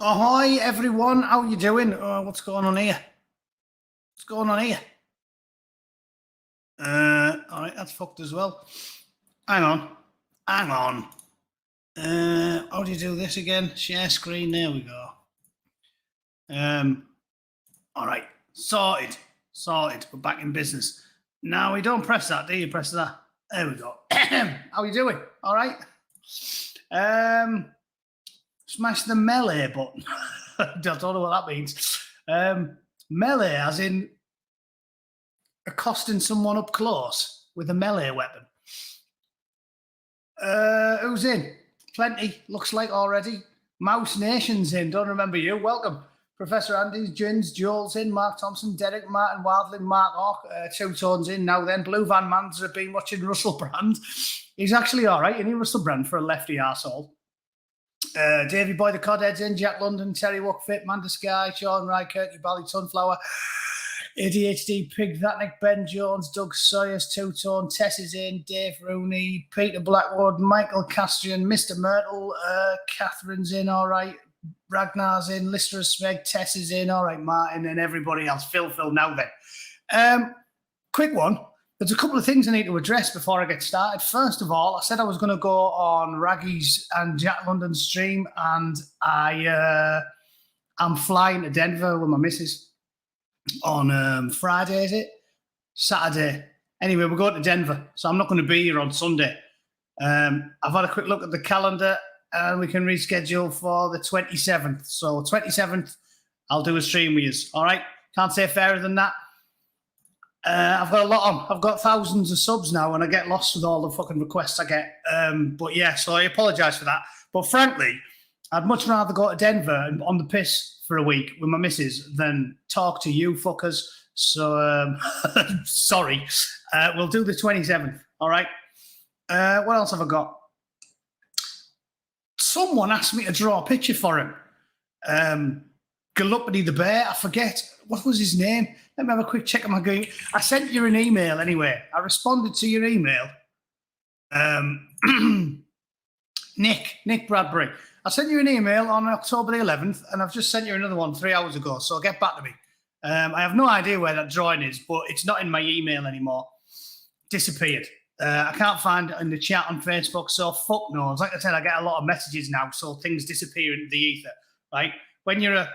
Ahoy, everyone. How you doing? What's going on here? What's going on here? All right, that's fucked as well. Hang on. How do you do this again? Share screen. There we go. All right. Sorted. We're back in business. Now, we don't press that, do you? Press that. There we go. How you doing? All right. Smash the melee button. I don't know what that means. Melee, as in accosting someone up close with a melee weapon. Who's in? Plenty, looks like already. Mouse Nation's in, don't remember you. Welcome. Professor Andy's, Jins, Joel's in, Mark Thompson, Derek, Martin Wildling, Mark Hawk, Two Tones in now then. Blue Van Mans have been watching Russell Brand. He's actually all right, isn't he, Russell Brand, for a lefty arsehole. Davey Boy the Codhead's in, Jack London, Terry Wuckfit, Manda Sky, Sean Wright, Kirky Bally, Sunflower, ADHD, Pig Thatnick, Ben Jones, Doug Sawyers, Two Tone, Tess is in, Dave Rooney, Peter Blackwood, Michael Castrian, Mr. Myrtle, Catherine's in, all right, Ragnar's in, Lister Smeg, Tess is in, all right, Martin, and everybody else. Phil, now then. Quick one. There's a couple of things I need to address before I get started. First of all, I said I was going to go on Raggy's and Jack London's stream, and I'm flying to Denver with my missus on Friday, is it? Saturday. Anyway, we're going to Denver, so I'm not going to be here on Sunday. I've had a quick look at the calendar, and we can reschedule for the 27th. So 27th, I'll do a stream with you. All right? Can't say fairer than that. I've got a lot on. I've got thousands of subs now, and I get lost with all the fucking requests I get. But yeah, so I apologise for that. But frankly, I'd much rather go to Denver and on the piss for a week with my missus than talk to you fuckers. So sorry. We'll do the 27th. All right. What else have I got? Someone asked me to draw a picture for him. Gallopity the Bear, I forget. What was his name? Let me have a quick check on my game. I sent you an email anyway. I responded to your email. Nick Bradbury. I sent you an email on October the 11th, and I've just sent you another one 3 hours ago, so get back to me. I have no idea where that drawing is, but it's not in my email anymore. Disappeared. I can't find it in the chat on Facebook, so fuck knows. Like I said, I get a lot of messages now, so things disappear into the ether, right? When you're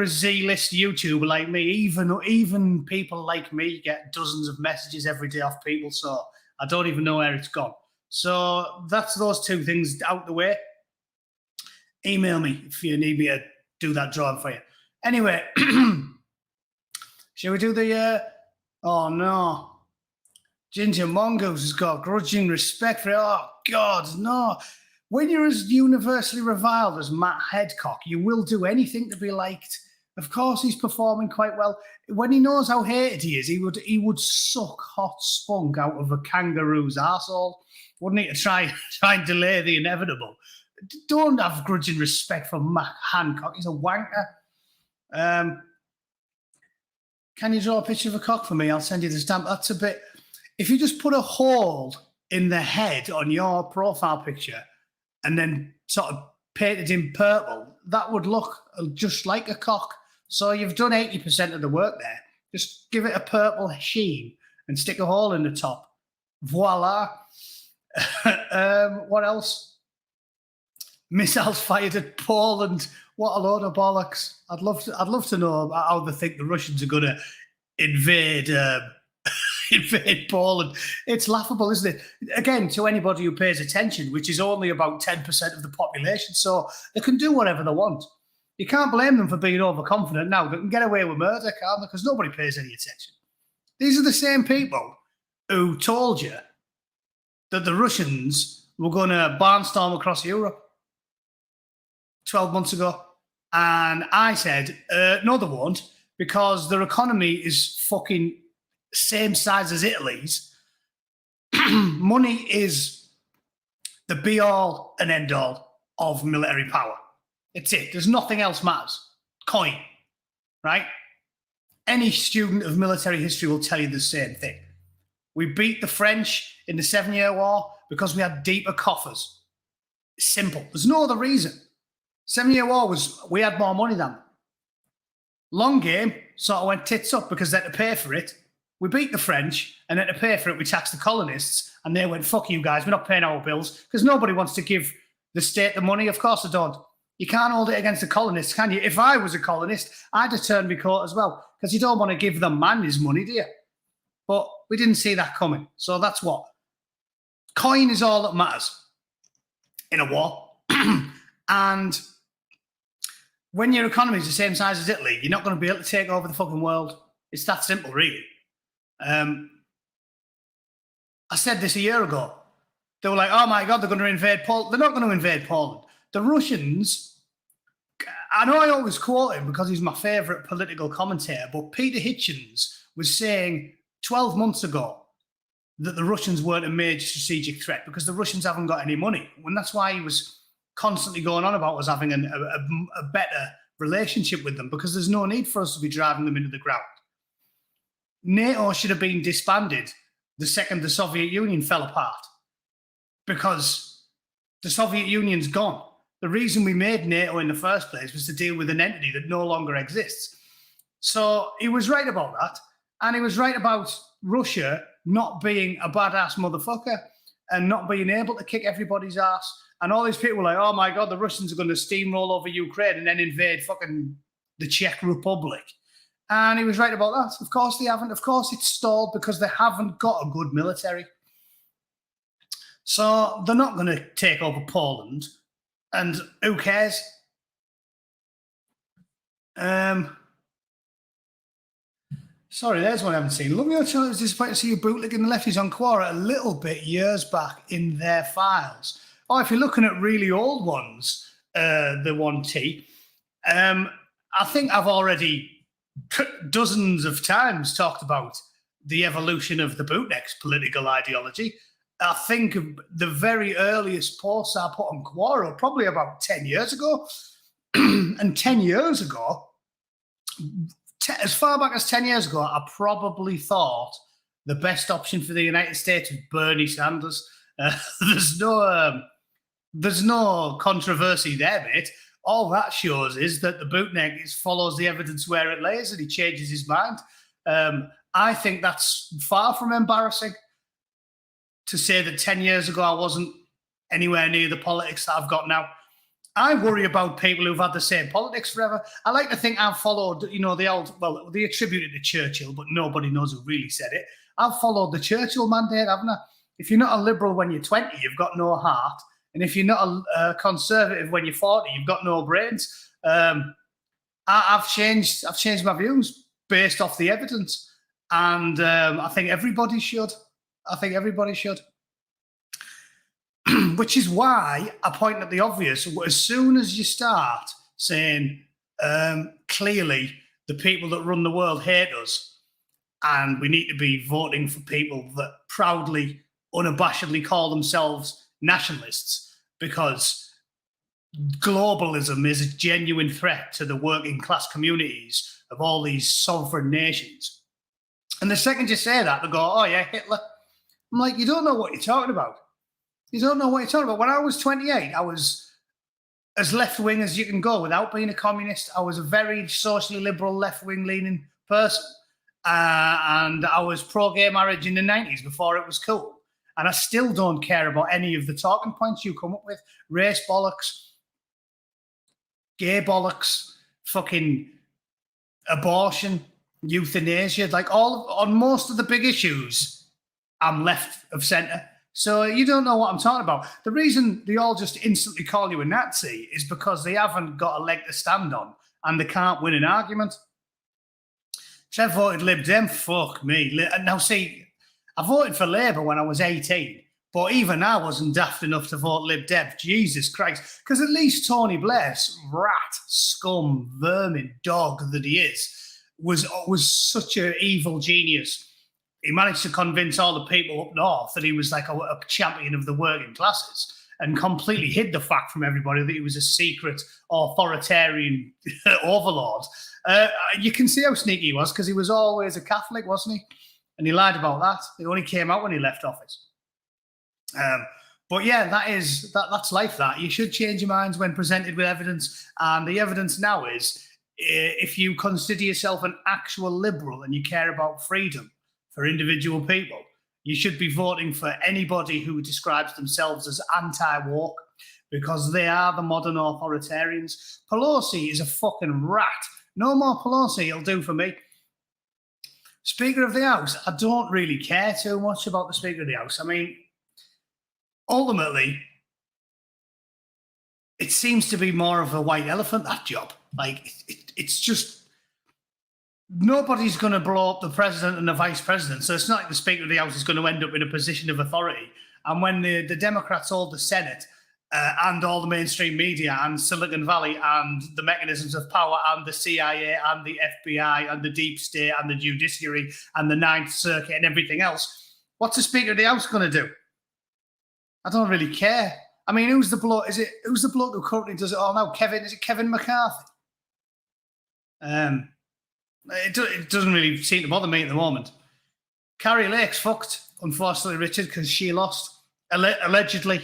a Z-list YouTuber like me, even people like me get dozens of messages every day off people, so I don't even know where it's gone. So that's those two things out the way. Email me if you need me to do that drawing for you. Anyway, shall we do the... oh, no. Ginger Mongoose has got grudging respect for it. Oh, God, no. When you're as universally reviled as Matt Headcock, you will do anything to be liked. Of course, he's performing quite well. When he knows how hated he is, he would suck hot spunk out of a kangaroo's arsehole, wouldn't he, to try and delay the inevitable. Don't have grudging respect for Matt Hancock. He's a wanker. Can you draw a picture of a cock for me? I'll send you the stamp. That's a bit... If you just put a hole in the head on your profile picture and then sort of painted in purple, that would look just like a cock. So you've done 80% of the work there. Just give it a purple sheen and stick a hole in the top. Voila. What else? Missiles fired at Poland. What a load of bollocks. I'd love to know how they think the Russians are going to invade Poland. It's laughable, isn't it? Again, to anybody who pays attention, which is only about 10% of the population, so they can do whatever they want. You can't blame them for being overconfident now. They can get away with murder, can't they? Because nobody pays any attention. These are the same people who told you that the Russians were going to barnstorm across Europe 12 months ago. And I said, no, they won't, because their economy is fucking same size as Italy's. Money is the be-all and end-all of military power. It's it. There's nothing else matters. Coin, right? Any student of military history will tell you the same thing. We beat the French in the 7-Year War because we had deeper coffers. Simple. There's no other reason. 7-Year War we had more money than them. Long game sort of went tits up because they had to pay for it. We beat the French, and then to pay for it, we taxed the colonists, and they went, fuck you guys, we're not paying our bills, because nobody wants to give the state the money. Of course they don't. You can't hold it against the colonists, can you? If I was a colonist, I'd have turned my coat as well, because you don't want to give the man his money, do you? But we didn't see that coming. So that's what. Coin is all that matters in a war. And when your economy is the same size as Italy, you're not going to be able to take over the fucking world. It's that simple, really. I said this a year ago. They were like, oh my God, they're going to invade Poland. They're not going to invade Poland. The Russians, I know I always quote him because he's my favourite political commentator, but Peter Hitchens was saying 12 months ago that the Russians weren't a major strategic threat because the Russians haven't got any money. And that's why he was constantly going on about us having a better relationship with them, because there's no need for us to be driving them into the ground. NATO should have been disbanded the second the Soviet Union fell apart, because the Soviet Union's gone. The reason we made NATO in the first place was to deal with an entity that no longer exists. So he was right about that. And he was right about Russia not being a badass motherfucker and not being able to kick everybody's ass. And all these people were like, oh my God, the Russians are going to steamroll over Ukraine and then invade fucking the Czech Republic. And he was right about that. Of course they haven't. Of course it's stalled because they haven't got a good military. So they're not going to take over Poland. And who cares? Sorry, there's one I haven't seen. Love your channel. I was disappointed to see you bootlegging the lefties on Quora a little bit years back in their files. Oh, if you're looking at really old ones, the 1T, I think I've already dozens of times talked about the evolution of the Bootneck's political ideology. I think the very earliest posts I put on Quora probably about 10 years ago. And 10 years ago, as far back as 10 years ago, I probably thought the best option for the United States was Bernie Sanders. There's no controversy there, mate. All that shows is that the Bootneck follows the evidence where it lays and he changes his mind. I think that's far from embarrassing to say that 10 years ago I wasn't anywhere near the politics that I've got now. I worry about people who've had the same politics forever. I like to think I've followed, the old, well, they attribute it to Churchill, but nobody knows who really said it. I've followed the Churchill mandate, haven't I? If you're not a liberal when you're 20, you've got no heart. And if you're not a conservative when you're 40, you've got no brains. I've changed my views based off the evidence. And I think everybody should. Which is why I point at the obvious. As soon as you start saying, clearly, the people that run the world hate us, and we need to be voting for people that proudly, unabashedly call themselves nationalists, because globalism is a genuine threat to the working class communities of all these sovereign nations. And the second you say that, they go, oh yeah, Hitler. I'm like, you don't know what you're talking about. You don't know what you're talking about. When I was 28, I was as left-wing as you can go without being a communist. I was a very socially liberal, left-wing leaning person. And I was pro-gay marriage in the 90s before it was cool. And I still don't care about any of the talking points you come up with. Race bollocks, gay bollocks, fucking abortion, euthanasia. Like on most of the big issues, I'm left of centre. So you don't know what I'm talking about. The reason they all just instantly call you a Nazi is because they haven't got a leg to stand on and they can't win an argument. So I voted Lib Dem, fuck me. Now see, I voted for Labour when I was 18, but even I wasn't daft enough to vote Lib Dem. Jesus Christ. Because at least Tony Blair, rat, scum, vermin, dog that he is, was such an evil genius. He managed to convince all the people up north that he was like a champion of the working classes, and completely hid the fact from everybody that he was a secret authoritarian overlord. You can see how sneaky he was, because he was always a Catholic, wasn't he? And he lied about that. It only came out when he left office. But But yeah, that's life. That you should change your minds when presented with evidence, and the evidence now is if you consider yourself an actual liberal and you care about freedom for individual people, you should be voting for anybody who describes themselves as anti-woke, because they are the modern authoritarians. Pelosi is a fucking rat. No more Pelosi, it'll do for me. Speaker of the House, I don't really care too much about the Speaker of the House. I mean, ultimately, it seems to be more of a white elephant, that job. Like, it's just, nobody's going to blow up the president and the vice president. So it's not like the Speaker of the House is going to end up in a position of authority. And when the Democrats hold the Senate and all the mainstream media and Silicon Valley and the mechanisms of power and the CIA and the FBI and the deep state and the judiciary and the Ninth Circuit and everything else, what's the Speaker of the House going to do? I don't really care. I mean, who's the bloke who currently does it all now? Is it Kevin McCarthy? It doesn't really seem to bother me at the moment. Carrie Lake's fucked, unfortunately, Richard, because she lost. Allegedly.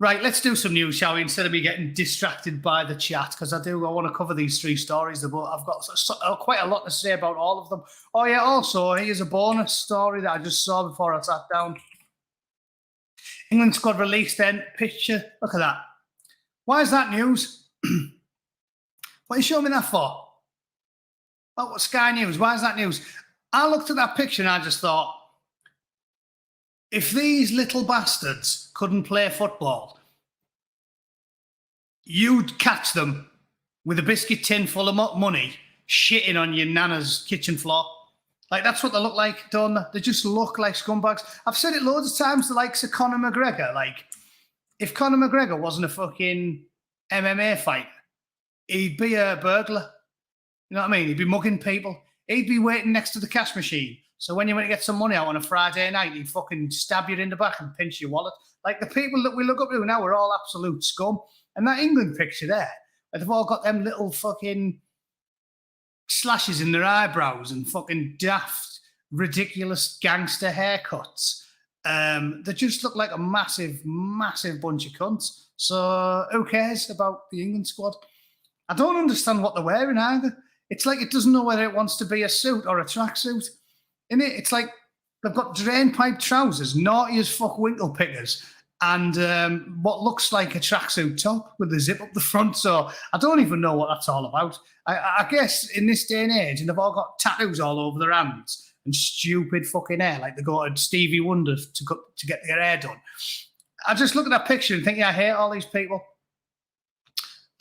Right, let's do some news, shall we? Instead of me getting distracted by the chat, because I want to cover these three stories. I've got quite a lot to say about all of them. Oh yeah, also here's a bonus story that I just saw before I sat down. England squad released then picture. Look at that. Why is that news? What are you showing me that for? Oh, what Sky News? Why is that news? I looked at that picture and I just thought, if these little bastards couldn't play football, you'd catch them with a biscuit tin full of money shitting on your nana's kitchen floor. Like, that's what they look like, don't they? They just look like scumbags. I've said it loads of times, the likes of Conor McGregor. Like, if Conor McGregor wasn't a fucking MMA fighter, he'd be a burglar. You know what I mean? He'd be mugging people. He'd be waiting next to the cash machine. So when you went to get some money out on a Friday night, he'd fucking stab you in the back and pinch your wallet. Like, the people that we look up to now are all absolute scum. And that England picture there, they've all got them little fucking slashes in their eyebrows and fucking daft, ridiculous gangster haircuts. They just look like a massive, massive bunch of cunts. So who cares about the England squad? I don't understand what they're wearing either. It's like it doesn't know whether it wants to be a suit or a tracksuit. It's like they've got drain pipe trousers, naughty as fuck winkle pickers, and what looks like a tracksuit top with the zip up the front. So I don't even know what that's all about. I guess in this day and age, and they've all got tattoos all over their hands and stupid fucking hair, like they go to Stevie Wonder to get their hair done. I just look at that picture and think, yeah, I hate all these people.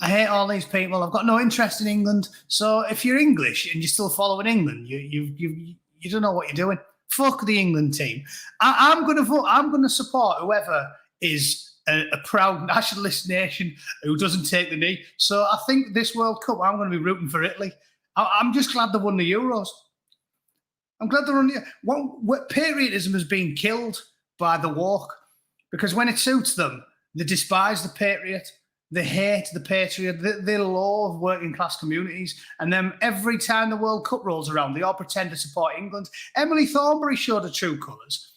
I hate all these people. I've got no interest in England. So if you're English and you're still following England, you don't know what you're doing. Fuck the England team. I'm going to vote. I'm going to support whoever is a proud nationalist nation who doesn't take the knee. So I think this World Cup, I'm going to be rooting for Italy. I'm just glad they won the Euros. I'm glad they won the patriotism has been killed by the woke, because when it suits them, they despise the patriot. They hate the patriot. They loathe working class communities. And then every time the World Cup rolls around, they all pretend to support England. Emily Thornberry showed her true colours.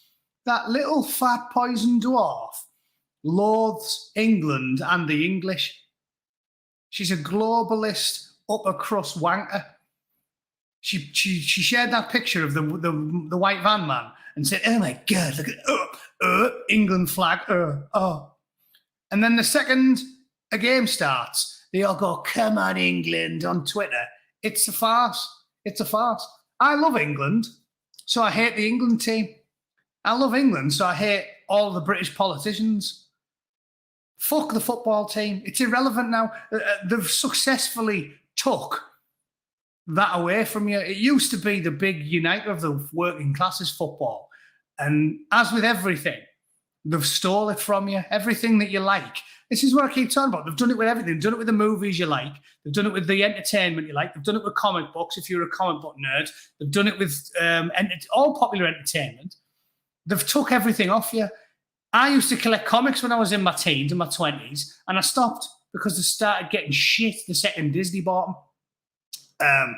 That little fat poison dwarf loathes England and the English. She's a globalist, upper crust wanker. She shared that picture of the white van man and said, "Oh my God, look at England flag, oh." And then the second a game starts, they all go, "Come on, England," on Twitter. It's a farce. It's a farce. I love England, so I hate the England team. I love England, so I hate all the British politicians. Fuck the football team. It's irrelevant now. They've successfully took that away from you. It used to be the big uniter of the working classes, football. And as with everything, they've stole it from you. Everything that you like. This is what I keep talking about. They've done it with everything. They've done it with the movies you like. They've done it with the entertainment you like. They've done it with comic books if you're a comic book nerd. They've done it with all popular entertainment. They've took everything off you. I used to collect comics when I was in my teens and my 20s, and I stopped because they started getting shit the second Disney bought them.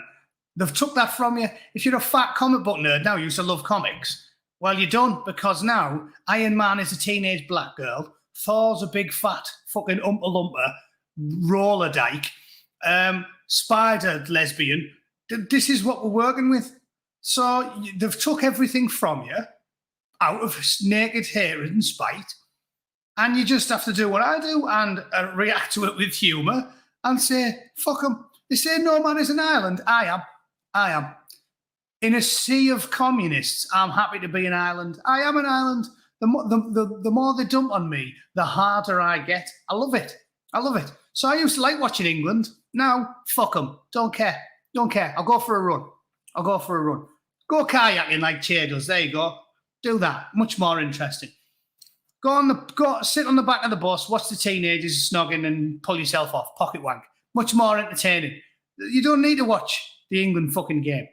They've took that from you. If you're a fat comic book nerd now, you used to love comics, Well, you don't, because now Iron Man is a teenage black girl, Thor's a big fat fucking Oompa Loompa roller dyke, Spider lesbian. This is what we're working with. So they've took everything from you out of naked hatred and spite, and you just have to do what I do and react to it with humour and say, fuck them. They say no man is an island. I am. In a sea of communists, I'm happy to be an island. I am an island. The more they dump on me, the harder I get. I love it. So I used to like watching England. Now, fuck them. Don't care. I'll go for a run. Go kayaking like Che does. There you go. Do that. Much more interesting. Go sit on the back of the bus, watch the teenagers snogging and pull yourself off. Pocket wank. Much more entertaining. You don't need to watch the England fucking game.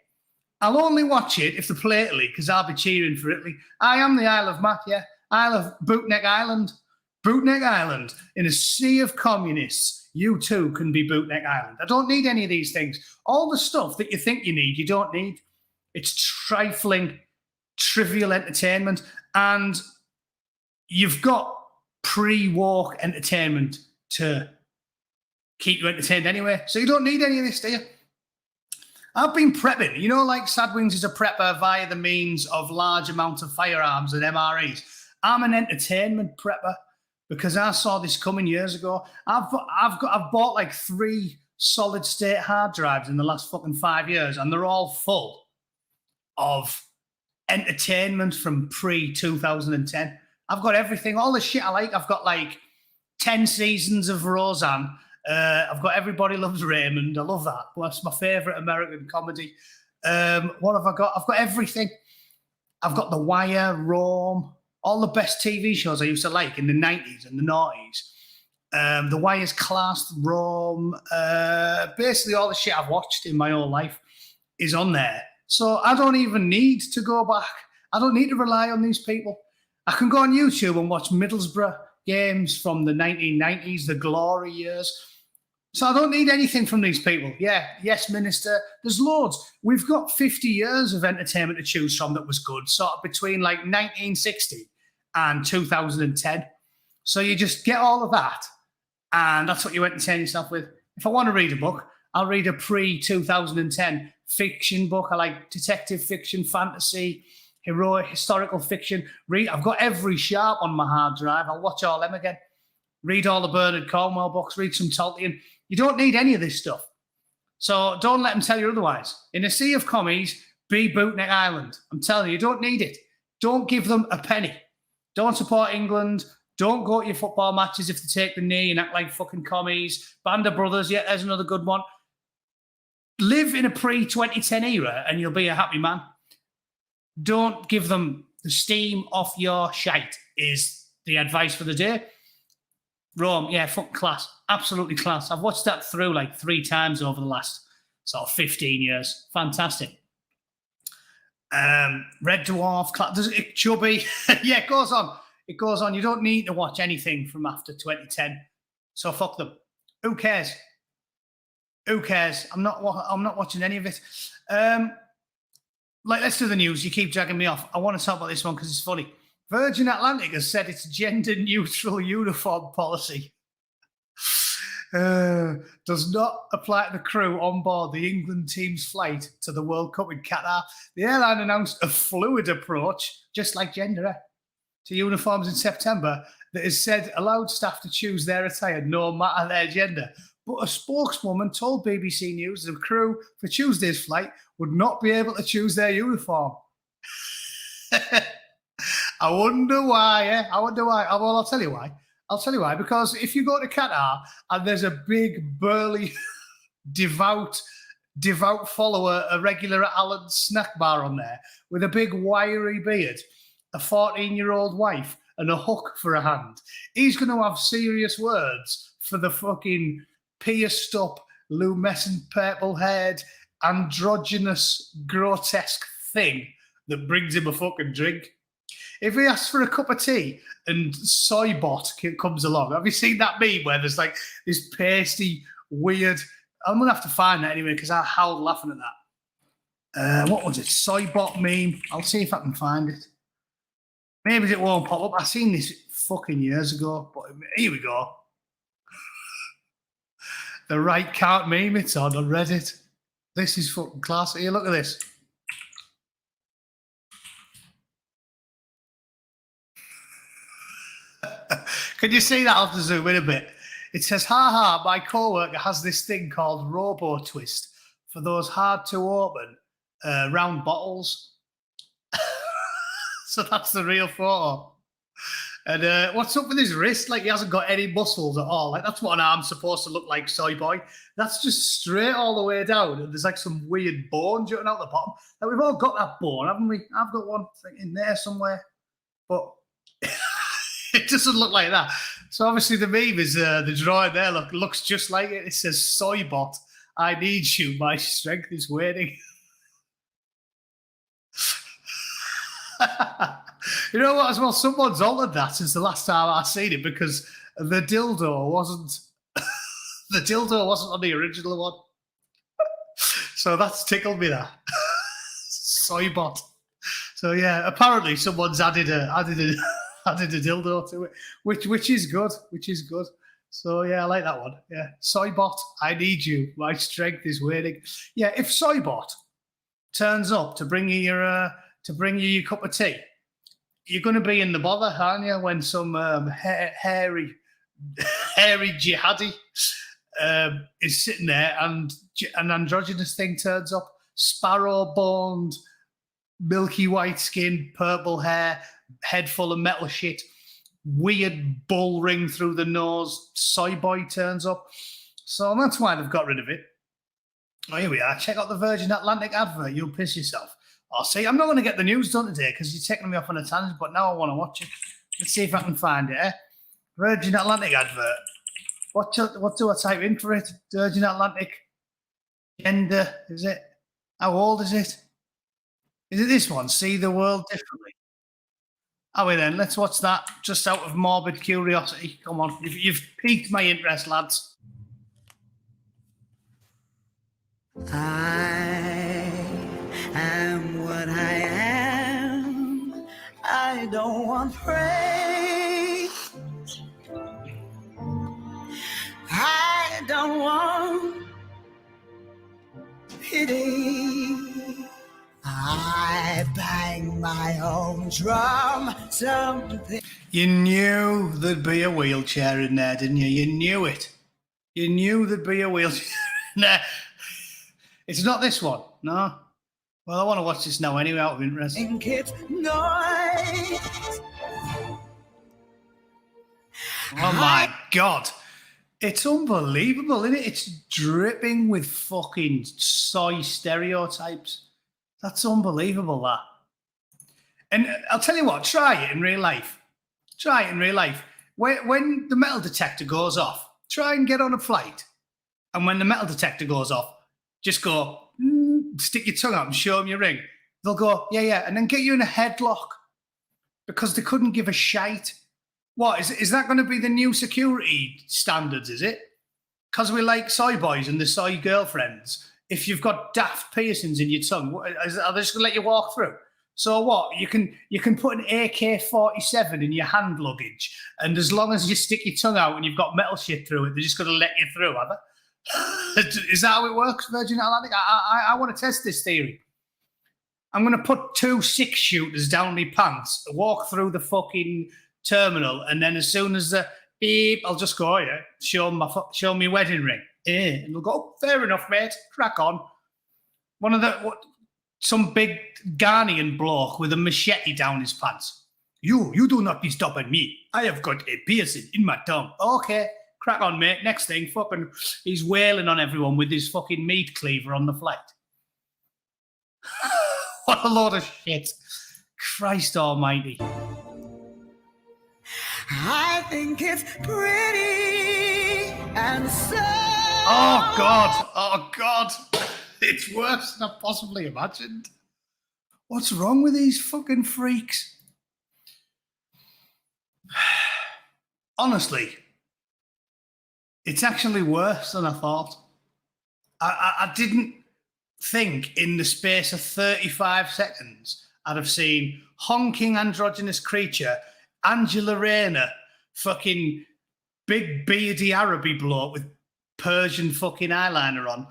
I'll only watch it if they play Italy, because I'll be cheering for Italy. I am the Isle of Matt, yeah. Isle of Bootneck Island. Bootneck Island. In a sea of communists, you too can be Bootneck Island. I don't need any of these things. All the stuff that you think you need, you don't need. It's trifling, trivial entertainment. And you've got pre-walk entertainment to keep you entertained anyway. So you don't need any of this, do you? I've been prepping. You know, like Sadwings is a prepper via the means of large amounts of firearms and MREs. I'm an entertainment prepper because I saw this coming years ago. I've bought like 3 solid state hard drives in the last fucking 5 years, and they're all full of entertainment from pre-2010. I've got everything, all the shit I like. I've got like 10 seasons of Roseanne. I've got Everybody Loves Raymond. I love that. That's my favourite American comedy. What have I got? I've got everything. I've got The Wire, Rome, all the best TV shows I used to like in the 90s and the 90s. The Wire's classed, Rome. Basically all the shit I've watched in my whole life is on there. So I don't even need to go back. I don't need to rely on these people. I can go on YouTube and watch Middlesbrough games from the 1990s, the glory years. So I don't need anything from these people. Yeah, yes, Minister. There's loads. We've got 50 years of entertainment to choose from that was good, sort of between like 1960 and 2010. So you just get all of that, and that's what you entertain yourself with. If I want to read a book, I'll read a pre-2010 fiction book. I like detective fiction, fantasy, heroic, historical fiction. I've got every Sharp on my hard drive. I'll watch all them again. Read all the Bernard Cornwell books. Read some Tolkien. You don't need any of this stuff. So don't let them tell you otherwise. In a sea of commies, be Bootneck Island. I'm telling you, you don't need it. Don't give them a penny. Don't support England. Don't go to your football matches if they take the knee and act like fucking commies. Band of Brothers, yeah, there's another good one. Live in a pre-2010 era and you'll be a happy man. Don't give them the steam off your shite is the advice for the day. Rome, yeah, fucking class. Absolutely class. I've watched that through like 3 times over the last sort of 15 years. Fantastic. Red Dwarf, Chubby. Yeah, it goes on. It goes on. You don't need to watch anything from after 2010. So fuck them. Who cares? Who cares? I'm not watching any of it. Let's do the news. You keep dragging me off. I want to talk about this one because it's funny. Virgin Atlantic has said its gender-neutral uniform policy does not apply to the crew on board the England team's flight to the World Cup in Qatar. The airline announced a fluid approach, just like gender, to uniforms in September that has said allowed staff to choose their attire no matter their gender. But a spokeswoman told BBC News the crew for Tuesday's flight would not be able to choose their uniform. I wonder why, eh? I wonder why. Well, I'll tell you why. Because if you go to Qatar and there's a big, burly, devout follower, a regular at Alan's snack bar on there with a big, wiry beard, a 14-year-old wife and a hook for a hand, he's going to have serious words for the fucking pierced up, lumescent purple-haired, androgynous, grotesque thing that brings him a fucking drink. If he asks for a cup of tea and soy bot comes along, have you seen that meme where there's like this pasty, weird... I'm going to have to find that anyway because I howled laughing at that. What was it? Soy bot meme. I'll see if I can find it. Maybe it won't pop up. I seen this fucking years ago, but here we go. The right can't meme it's on Reddit. This is fucking class. Here, look at this. Can you see that? I'll have to zoom in a bit. It says, ha ha, my co-worker has this thing called Robo Twist for those hard to open round bottles. So that's the real photo. And what's up with his wrist? Like, he hasn't got any muscles at all. Like, that's what an arm's supposed to look like, soy boy. That's just straight all the way down. And there's like some weird bone jutting out the bottom. Like, we've all got that bone, haven't we? I've got one in there somewhere. But it doesn't look like that. So obviously the meme is the drawing there. Looks just like it. It says, Soybot, I need you. My strength is waning. You know what, as well, someone's altered that since the last time I seen it, because the dildo wasn't on the original one. So that's tickled me, that. Soybot. So yeah, apparently someone's added a dildo to it, which is good. So yeah, I like that one. Yeah. Soybot, I need you. My strength is waning. Yeah, if Soybot turns up to bring you your cup of tea, you're going to be in the bother, aren't you, when some hairy jihadi is sitting there and an androgynous thing turns up, sparrow-boned, milky white skin, purple hair, head full of metal shit, weird bull ring through the nose, soy boy turns up. So that's why they've got rid of it. Oh, here we are. Check out the Virgin Atlantic advert. You'll piss yourself. Oh, see, I'm not going to get the news done today because you're taking me off on a tangent, but now I want to watch it. Let's see if I can find it. Virgin Atlantic advert. What do I type in for it? Virgin Atlantic. Gender, is it? How old is it? Is it this one? See the world differently. Oh, well then, let's watch that just out of morbid curiosity. Come on, you've piqued my interest, lads. I am what I am. I don't want praise. I don't want pity. I bang my own drum. You knew there'd be a wheelchair in there, didn't you? You knew it. You knew there'd be a wheelchair in there. It's not this one, no. Well, I want to watch this now anyway, out of interest. Oh my God. It's unbelievable, isn't it? It's dripping with fucking soy stereotypes. That's unbelievable, that. And I'll tell you what, try it in real life. Try it in real life. When the metal detector goes off, try and get on a flight. And when the metal detector goes off, just go, stick your tongue out and show them your ring. They'll go, yeah, and then get you in a headlock because they couldn't give a shite. What, is that going to be the new security standards, is it? Because we like soy boys and the soy girlfriends. If you've got daft piercings in your tongue, are they just going to let you walk through? So what? You can put an AK-47 in your hand luggage, and as long as you stick your tongue out and you've got metal shit through it, they're just going to let you through, are they? Is that how it works, Virgin Atlantic? I want to test this theory. I'm going to put 2 6-shooters down my pants, walk through the fucking terminal, and then as soon as the beep, I'll just go, yeah, show me wedding ring. And they'll go, oh, fair enough, mate, crack on. Some big Ghanaian bloke with a machete down his pants. You do not be stopping me. I have got a piercing in my tongue. Okay. Crack on, mate. Next thing, fucking, he's wailing on everyone with his fucking meat cleaver on the flight. What a load of shit. Christ almighty. I think it's pretty and so... Oh, God. It's worse than I possibly imagined. What's wrong with these fucking freaks? Honestly, it's actually worse than I thought. I didn't think in the space of 35 seconds I'd have seen honking androgynous creature, Angela Rayner, fucking big beardy Araby bloke with Persian fucking eyeliner on,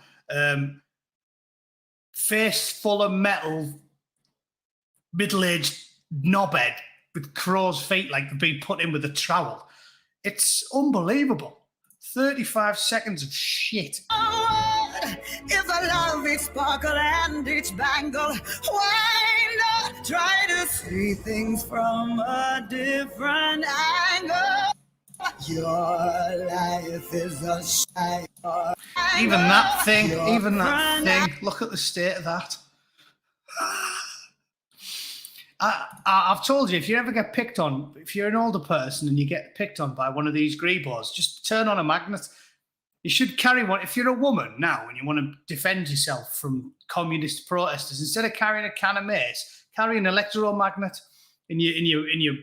face full of metal, middle-aged knobhead with crow's feet like they've been put in with a trowel. It's unbelievable. 35 seconds of shit. If a love each sparkle and each bangle, why not try to see things from a different angle? Your life is a shine. Even that thing, look at the state of that. I've told you, if you ever get picked on, if you're an older person and you get picked on by one of these grebos, just turn on a magnet. You should carry one. If you're a woman now and you want to defend yourself from communist protesters, instead of carrying a can of mace, carry an electromagnet in your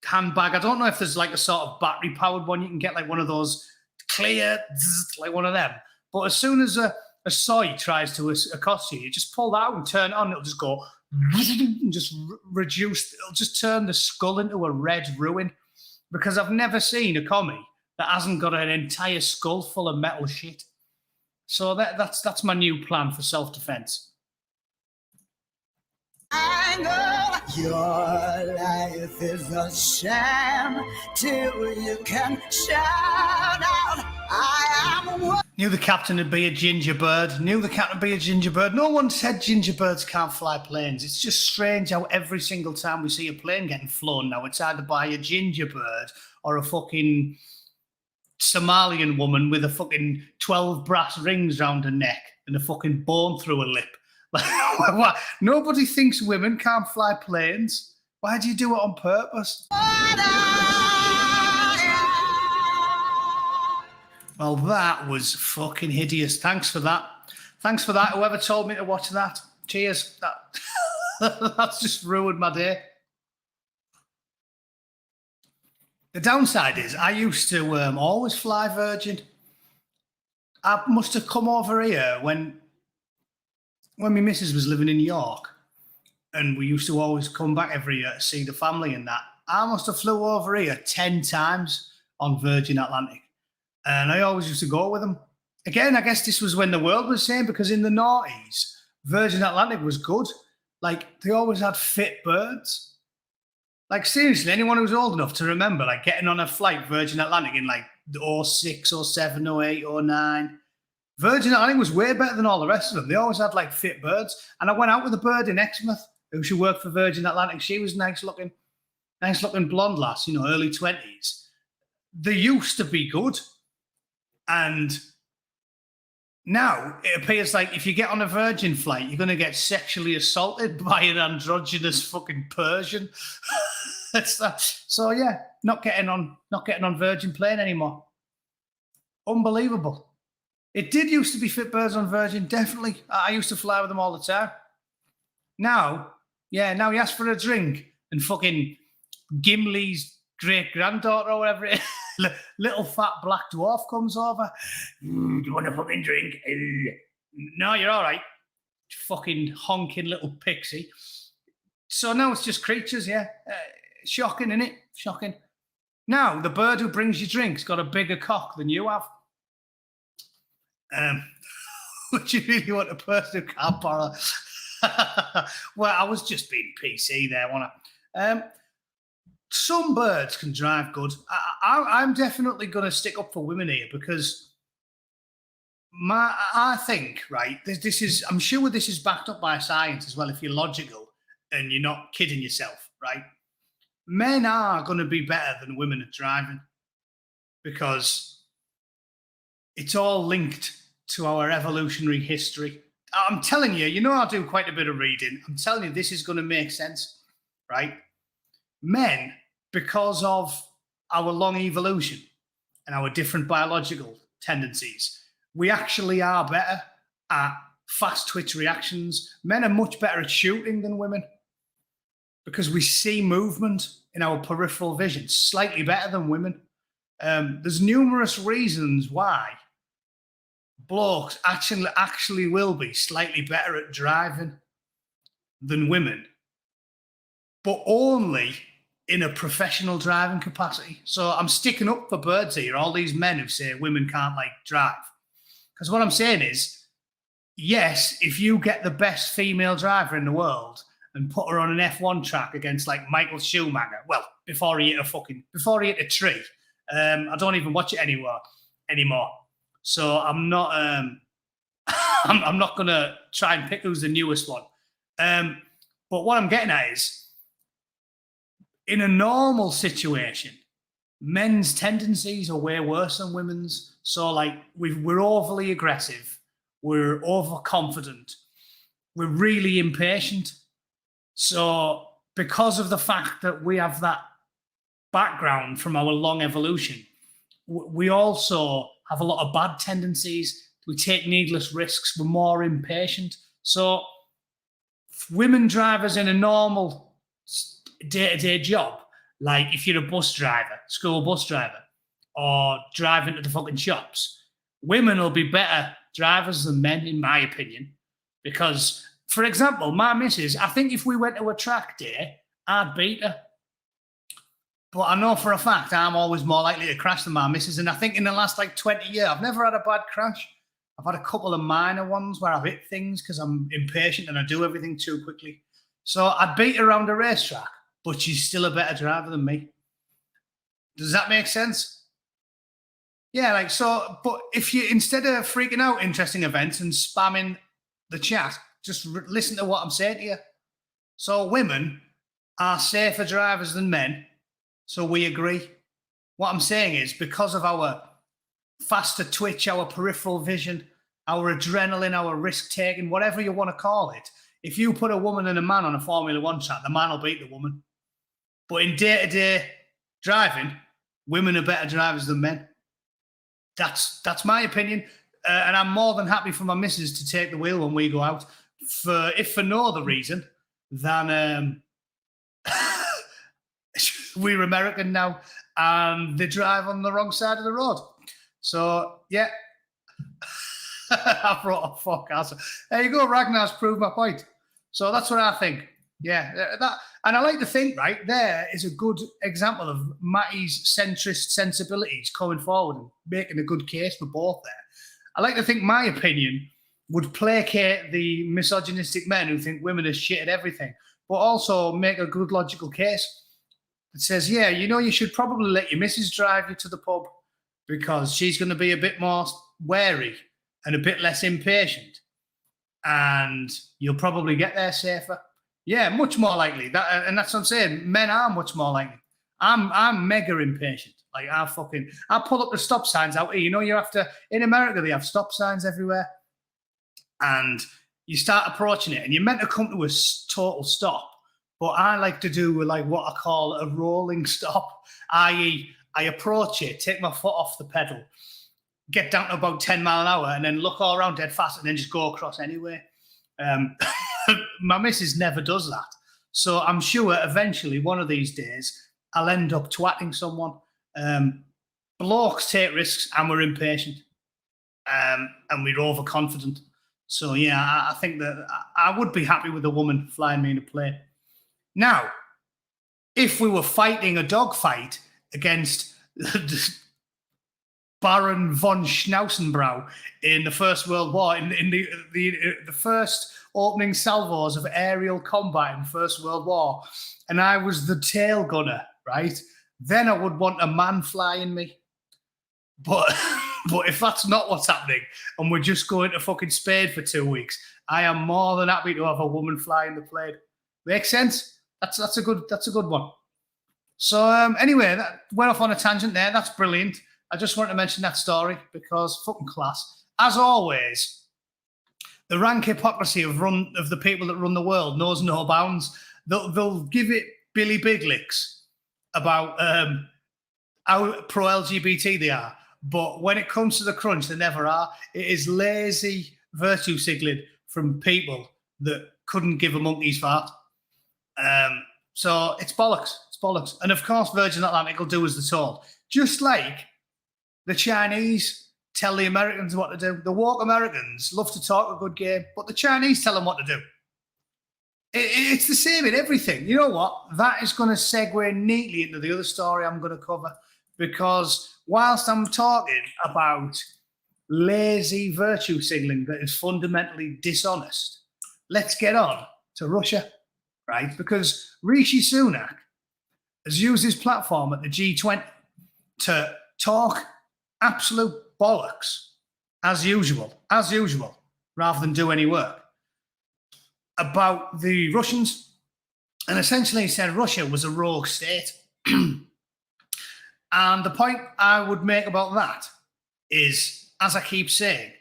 handbag. I don't know if there's like a sort of battery-powered one. You can get like one of those clear, like one of them. But as soon as a soy tries to accost you, you just pull that out and turn it on. It'll just go and just reduce. It'll just turn the skull into a red ruin. Because I've never seen a commie that hasn't got an entire skull full of metal shit. So that's my new plan for self-defense. Your life is a sham till you can shout out, I am one. Knew the captain would be a gingerbird. No one said gingerbirds can't fly planes. It's just strange how every single time we see a plane getting flown now, it's either by a gingerbird or a fucking Somalian woman with a fucking 12 brass rings round her neck and a fucking bone through her lip. What? Nobody thinks women can't fly planes. Why do you do it on purpose? Well, that was fucking hideous. Thanks for that. Whoever told me to watch that. Cheers. That's just ruined my day. The downside is I used to always fly Virgin. I must have come over here when my missus was living in York, and we used to always come back every year to see the family and that. I must have flew over here 10 times on Virgin Atlantic, and I always used to go with them. Again, I guess this was when the world was same, because in the noughties, Virgin Atlantic was good. Like, they always had fit birds. Like, seriously, anyone who's old enough to remember, like, getting on a flight Virgin Atlantic in, like, 06, 07, 08, 09, Virgin Atlantic was way better than all the rest of them. They always had, like, fit birds. And I went out with a bird in Exmouth who should work for Virgin Atlantic. She was nice looking blonde lass, early 20s. They used to be good. And now it appears like if you get on a Virgin flight, you're going to get sexually assaulted by an androgynous fucking Persian. That's that. So yeah, not getting on Virgin plane anymore. Unbelievable. It did used to be fit birds on Virgin, definitely. I used to fly with them all the time. Now you ask for a drink and fucking Gimli's great-granddaughter or whatever it is, little fat black dwarf comes over. Do you want a fucking drink? No, you're all right. Fucking honking little pixie. So now it's just creatures, yeah. Shocking, innit? Shocking. Now, the bird who brings you drinks got a bigger cock than you have. Would you really want a person who can't borrow? Well, I was just being PC there, wasn't I? Some birds can drive good. I'm definitely going to stick up for women here, because I think, right, I'm sure this is backed up by science as well, if you're logical and you're not kidding yourself, right? Men are going to be better than women at driving, because it's all linked to our evolutionary history. I'm telling you, I do quite a bit of reading. I'm telling you, this is going to make sense, right? Men, because of our long evolution and our different biological tendencies, we actually are better at fast twitch reactions. Men are much better at shooting than women, because we see movement in our peripheral vision slightly better than women. There's numerous reasons why blokes actually will be slightly better at driving than women, but only in a professional driving capacity. So I'm sticking up for birds here, all these men who say women can't like drive. Because what I'm saying is, yes, if you get the best female driver in the world and put her on an F1 track against like Michael Schumacher, well, before he hit a tree, I don't even watch it anymore. So I'm not I'm not gonna try and pick who's the newest one. But what I'm getting at is, in a normal situation, men's tendencies are way worse than women's. So, like, we're overly aggressive, we're overconfident, we're really impatient. So, because of the fact that we have that background from our long evolution, we also have a lot of bad tendencies. We take needless risks. We're more impatient. So, women drivers in a normal day-to-day job, like if you're a bus driver, school bus driver, or driving to the fucking shops, women will be better drivers than men, in my opinion. Because, for example, my missus, I think if we went to a track day, I'd beat her. But I know for a fact I'm always more likely to crash than my missus. And I think in the last like 20 years, I've never had a bad crash. I've had a couple of minor ones where I've hit things because I'm impatient and I do everything too quickly. So I'd beat her around a racetrack, but she's still a better driver than me. Does that make sense? Yeah, like, so, but if you, instead of freaking out interesting events and spamming the chat, just listen to what I'm saying to you. So women are safer drivers than men. So we agree. What I'm saying is, because of our faster twitch, our peripheral vision, our adrenaline, our risk taking, whatever you want to call it, if you put a woman and a man on a Formula One track, the man will beat the woman. But in day-to-day driving, women are better drivers than men. That's my opinion. And I'm more than happy for my missus to take the wheel when we go out, if for no other reason than we're American now and they drive on the wrong side of the road. So, yeah. I brought a fuck answer. There you go. Ragnar's proved my point. So that's what I think. Yeah. And I like to think, right, there is a good example of Matty's centrist sensibilities coming forward and making a good case for both there. I like to think my opinion would placate the misogynistic men who think women are shit at everything, but also make a good logical case that says, yeah, you know, you should probably let your missus drive you to the pub because she's going to be a bit more wary and a bit less impatient, and you'll probably get there safer. Yeah, much more likely. And that's what I'm saying. Men are much more likely. I'm mega impatient. Like, I pull up the stop signs out here. You know, you have to, in America, they have stop signs everywhere. And you start approaching it and you're meant to come to a total stop. But I like to do like what I call a rolling stop, i.e. I approach it, take my foot off the pedal, get down to about 10 mile an hour and then look all around dead fast and then just go across anyway. My missus never does that. So I'm sure eventually one of these days I'll end up twatting someone. Blokes take risks and we're impatient. And we're overconfident. So yeah, I think that I would be happy with a woman flying me in a plane. Now, if we were fighting a dogfight against Baron von Schnauzenbrau in the First World War, in the first opening salvos of aerial combat in the First World War, and I was the tail gunner, right? Then I would want a man flying me. But if that's not what's happening and we're just going to fucking Spain for 2 weeks, I am more than happy to have a woman flying the plane. Makes sense? That's a good one. So anyway, that went off on a tangent there. That's brilliant. I just wanted to mention that story because fucking class. As always, the rank hypocrisy of the people that run the world knows no bounds. They'll give it Billy Big Licks about how pro-LGBT they are. But when it comes to the crunch, they never are. It is lazy virtue signaling from people that couldn't give a monkey's fart. So it's bollocks. It's bollocks. And of course, Virgin Atlantic will do as they're told. Just like the Chinese tell the Americans what to do. The woke Americans love to talk a good game, but the Chinese tell them what to do. It's the same in everything. You know what? That is going to segue neatly into the other story I'm going to cover, because whilst I'm talking about lazy virtue signaling that is fundamentally dishonest, let's get on to Russia, right? Because Rishi Sunak has used his platform at the G20 to talk absolute bollocks, as usual, rather than do any work, about the Russians. And essentially he said Russia was a rogue state. And the point I would make about that is, as I keep saying,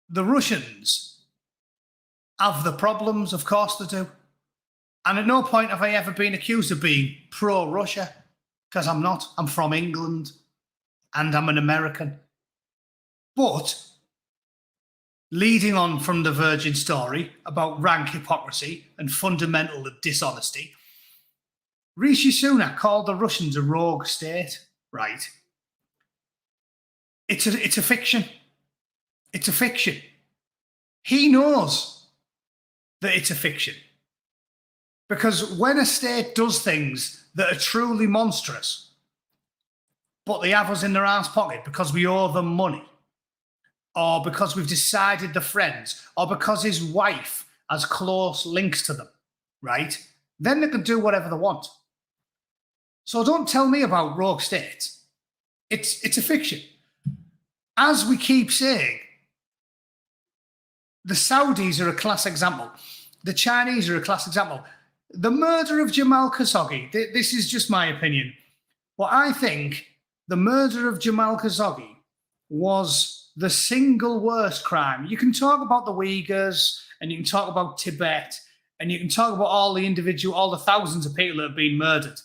the Russians have the problems, of course they do. And at no point have I ever been accused of being pro-Russia, because I'm not. I'm from England and I'm an American. But leading on from the Virgin story about rank hypocrisy and fundamental dishonesty, Rishi Sunak called the Russians a rogue state, right? It's a fiction. It's a fiction. He knows that it's a fiction. Because when a state does things that are truly monstrous, but they have us in their arse pocket because we owe them money, or because we've decided they're friends, or because his wife has close links to them, right? Then they can do whatever they want. So don't tell me about rogue states. It's a fiction. As we keep saying, the Saudis are a class example. The Chinese are a class example. The murder of Jamal Khashoggi, this is just my opinion, but I think the murder of Jamal Khashoggi was the single worst crime. You can talk about the Uyghurs, and you can talk about Tibet, and you can talk about all the thousands of people that have been murdered.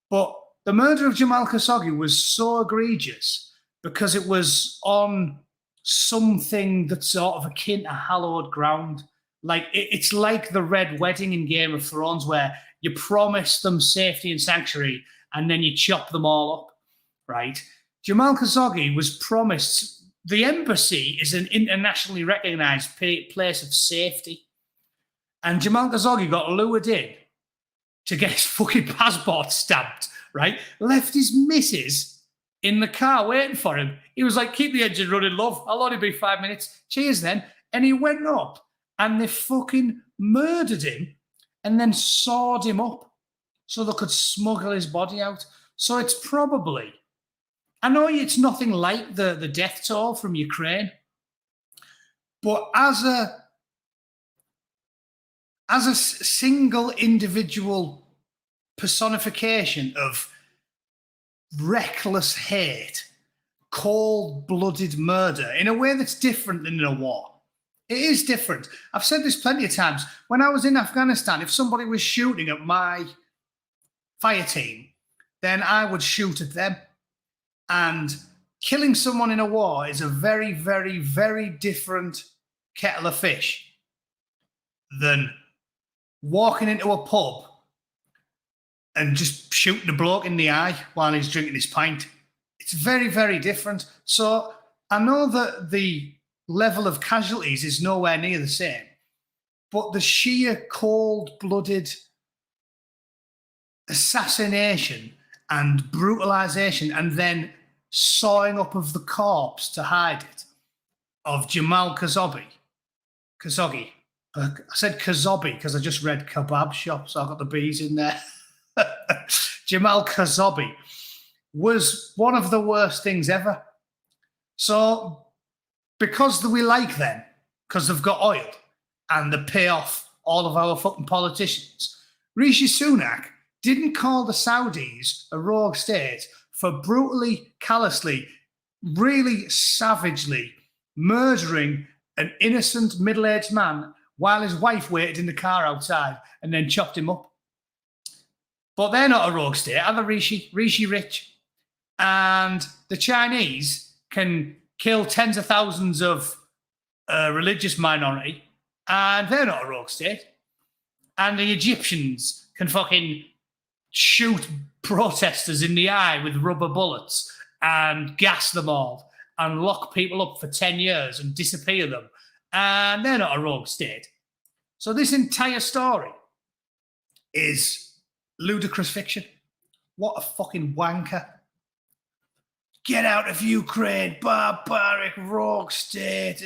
But the murder of Jamal Khashoggi was so egregious because it was on something that's sort of akin to hallowed ground. Like, it's like the Red Wedding in Game of Thrones, where you promise them safety and sanctuary and then you chop them all up, right? Jamal Khashoggi was promised, the embassy is an internationally recognized place of safety. And Jamal Khashoggi got lured in to get his fucking passport stamped, right? Left his missus in the car waiting for him. He was like, keep the engine running, love. I'll only be 5 minutes. Cheers then. And he went up and they fucking murdered him and then sawed him up so they could smuggle his body out. So it's probably, I know it's nothing like the death toll from Ukraine, but as a single individual personification of reckless hate, cold-blooded murder, in a way that's different than in a war. It is different. I've said this plenty of times. When I was in Afghanistan, if somebody was shooting at my fire team, then I would shoot at them. And killing someone in a war is a very, very, very different kettle of fish than walking into a pub and just shooting a bloke in the eye while he's drinking his pint. It's very, very different. So I know that the level of casualties is nowhere near the same, but the sheer cold-blooded assassination and brutalization and then sawing up of the corpse to hide it of Jamal Khashoggi. I said Khashoggi because I just read kebab shop, so I got the B's in there. Jamal Khashoggi was one of the worst things ever. So because we like them, because they've got oil and they pay off all of our fucking politicians, Rishi Sunak didn't call the Saudis a rogue state for brutally, callously, really savagely murdering an innocent middle-aged man while his wife waited in the car outside and then chopped him up. But they're not a rogue state, are they, Rishi Rich? And the Chinese can kill tens of thousands of a religious minority, and they're not a rogue state. And the Egyptians can fucking shoot protesters in the eye with rubber bullets and gas them all and lock people up for 10 years and disappear them. And they're not a rogue state. So this entire story is ludicrous fiction. What a fucking wanker. Get out of Ukraine, barbaric rogue state.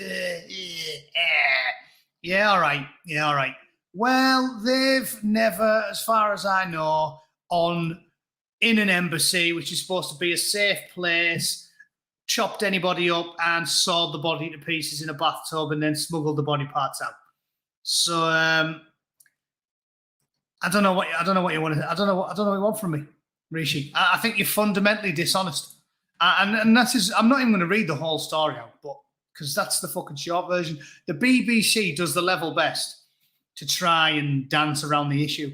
Yeah, all right. Yeah, all right. Well, they've never, as far as I know, in an embassy, which is supposed to be a safe place, chopped anybody up and sawed the body to pieces in a bathtub and then smuggled the body parts out. So I don't know what you want to. I don't know what you want from me, Rishi. I think you're fundamentally dishonest, and that's just, I'm not even going to read the whole story out, but because that's the fucking short version. The BBC does the level best to try and dance around the issue,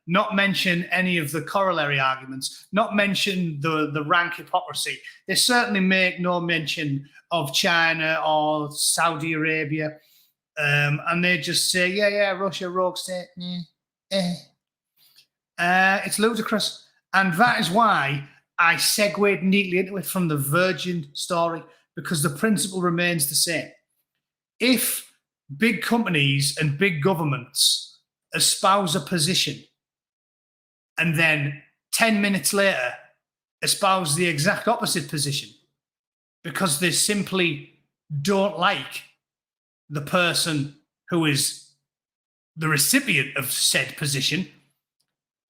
not mention any of the corollary arguments, not mention the rank hypocrisy. They certainly make no mention of China or Saudi Arabia, and they just say, yeah, Russia, rogue state. It's ludicrous, and that is why I segued neatly into it from the Virgin story, because the principle remains the same. If big companies and big governments espouse a position and then 10 minutes later espouse the exact opposite position because they simply don't like the person who is the recipient of said position,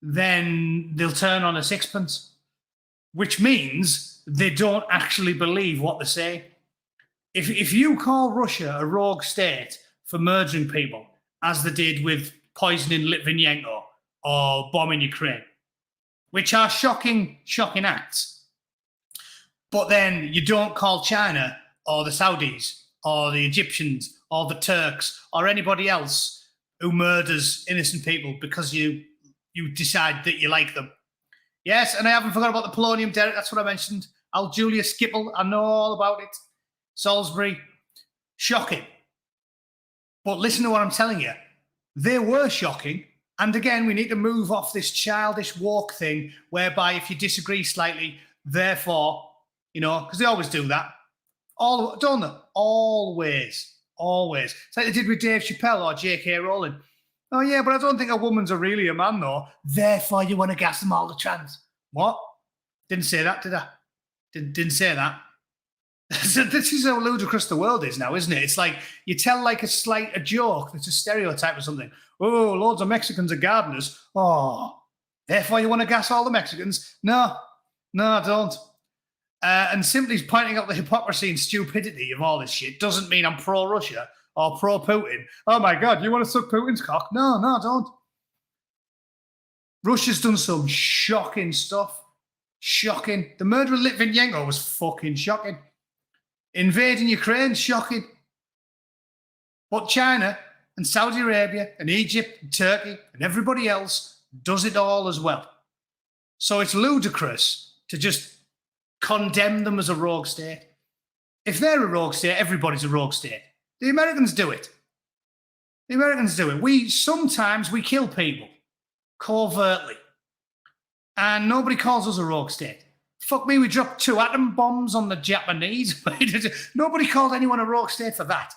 then they'll turn on a sixpence, which means they don't actually believe what they say. If you call Russia a rogue state for murdering people, as they did with poisoning Litvinenko or bombing Ukraine, which are shocking acts, but then you don't call China or the Saudis or the Egyptians or the Turks or anybody else who murders innocent people because you decide that you like them. Yes, and I haven't forgot about the polonium, Derek. That's what I mentioned. Al Julia Skipple, I know all about it. Salisbury, shocking. But listen to what I'm telling you. They were shocking. And again, we need to move off this childish woke thing whereby if you disagree slightly, therefore, because they always do that. Don't they? Always. It's like they did with Dave Chappelle or J.K. Rowling. Oh, yeah, but I don't think a woman's really a man, though. Therefore, you want to gas them all to trans. What? Didn't say that, did I? Didn't say that. So this is how ludicrous the world is now, isn't it? It's like you tell like a joke that's a stereotype or something. Oh, loads of Mexicans are gardeners. Oh, therefore you want to gas all the Mexicans? No, I don't. And simply pointing out the hypocrisy and stupidity of all this shit doesn't mean I'm pro-Russia or pro-Putin. Oh my God, you want to suck Putin's cock? No, I don't. Russia's done some shocking stuff. Shocking. The murder of Litvinenko was fucking shocking. Invading Ukraine, shocking. But China and Saudi Arabia and Egypt and Turkey and everybody else does it all as well. So it's ludicrous to just condemn them as a rogue state. If they're a rogue state, everybody's a rogue state. The Americans do it. Sometimes we kill people covertly. And nobody calls us a rogue state. Fuck me, we dropped 2 atom bombs on the Japanese. Nobody called anyone a rogue state for that.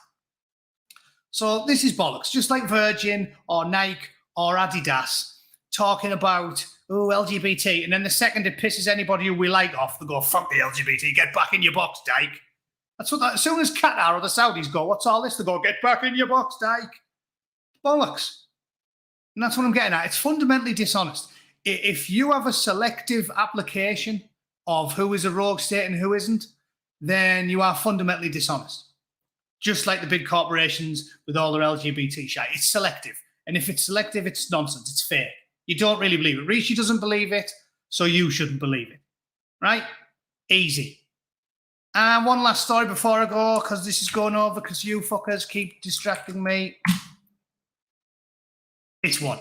So this is bollocks. Just like Virgin or Nike or Adidas talking about, LGBT. And then the second it pisses anybody who we like off, they go, fuck the LGBT, get back in your box, dyke. As soon as Qatar or the Saudis go, what's all this? They go, get back in your box, dyke. Bollocks. And that's what I'm getting at. It's fundamentally dishonest. If you have a selective application of who is a rogue state and who isn't, then you are fundamentally dishonest. Just like the big corporations with all their LGBT shit. It's selective. And if it's selective, it's nonsense. It's fake. You don't really believe it. Rishi doesn't believe it, so you shouldn't believe it. Right? Easy. And one last story before I go, because this is going over, because you fuckers keep distracting me. This one.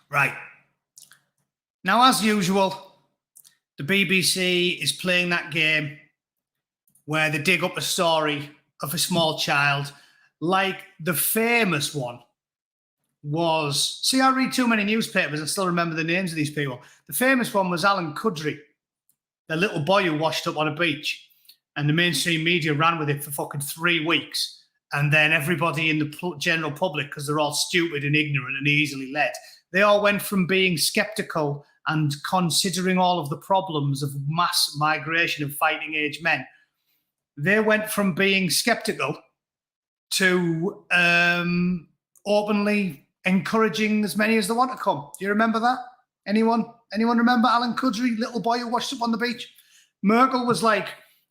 Right. Now, as usual, the BBC is playing that game where they dig up a story of a small child, like the famous one was... See, I read too many newspapers. I still remember the names of these people. The famous one was Alan Kudry, the little boy who washed up on a beach, and the mainstream media ran with it for fucking 3 weeks. and then everybody in the general public, because they're all stupid and ignorant and easily led, they all went from being skeptical and considering all of the problems of mass migration of fighting age men. They went from being skeptical to openly encouraging as many as they want to come. Do you remember that? Anyone remember Alan Cudry, little boy who washed up on the beach? Merkel was like,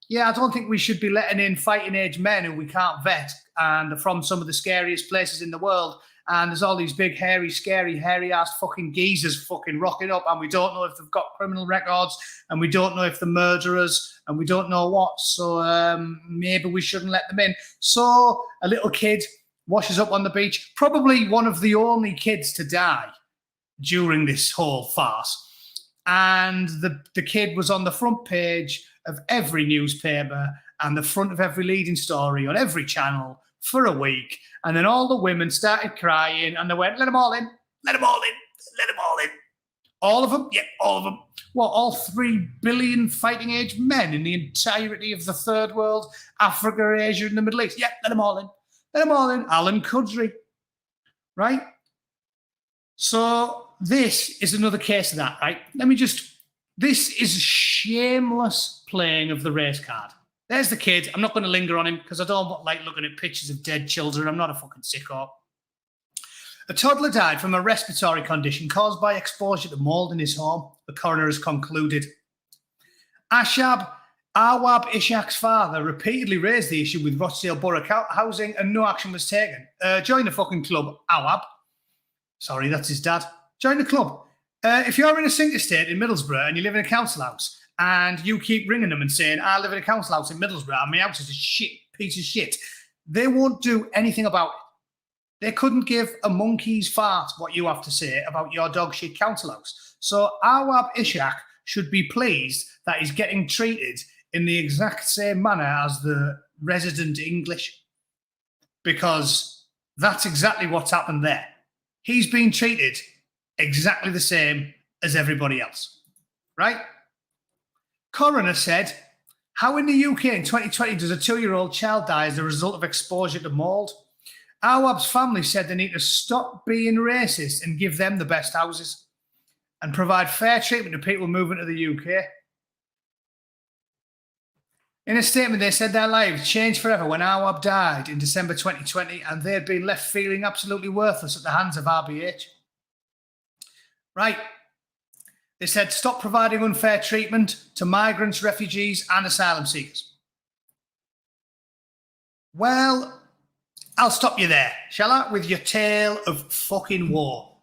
yeah, I don't think we should be letting in fighting age men who we can't vet and are from some of the scariest places in the world. And there's all these big, hairy, scary, hairy-ass fucking geezers fucking rocking up, and we don't know if they've got criminal records, and we don't know if they're murderers, and we don't know what. So maybe we shouldn't let them in. So a little kid washes up on the beach, probably one of the only kids to die during this whole farce. And the kid was on the front page of every newspaper and the front of every leading story on every channel for a week. And then all the women started crying and they went, let them all in, let them all in, let them all in. All of them? Yeah, all of them. What, all 3 billion fighting age men in the entirety of the third world, Africa, Asia, and the Middle East? Yeah, let them all in. Let them all in. Alan Cudry. Right? So this is another case of that, right? This is shameless playing of the race card. There's the kid. I'm not going to linger on him because I don't like looking at pictures of dead children. I'm not a fucking sicko. A toddler died from a respiratory condition caused by exposure to mold in his home, the coroner has concluded. Awab Ishaq's father repeatedly raised the issue with Rochdale Borough Housing and no action was taken. Join the fucking club, Awab. Sorry, that's his dad. Join the club. If you're in a sink estate in Middlesbrough and you live in a council house and you keep ringing them and saying, I live in a council house in Middlesbrough and my house is a piece of shit, they won't do anything about it. They couldn't give a monkey's fart what you have to say about your dog shit council house. So Awab Ishaq should be pleased that he's getting treated in the exact same manner as the resident English, because that's exactly what's happened there. He's been treated exactly the same as everybody else, right? Coroner said, how in the UK in 2020 does a 2-year-old child die as a result of exposure to mould? Awab's family said they need to stop being racist and give them the best houses and provide fair treatment to people moving to the UK. In a statement, they said their lives changed forever when Awab died in December 2020 and they had been left feeling absolutely worthless at the hands of RBH. Right. They said stop providing unfair treatment to migrants, refugees and asylum seekers. Well, I'll stop you there, shall I, with your tale of fucking war.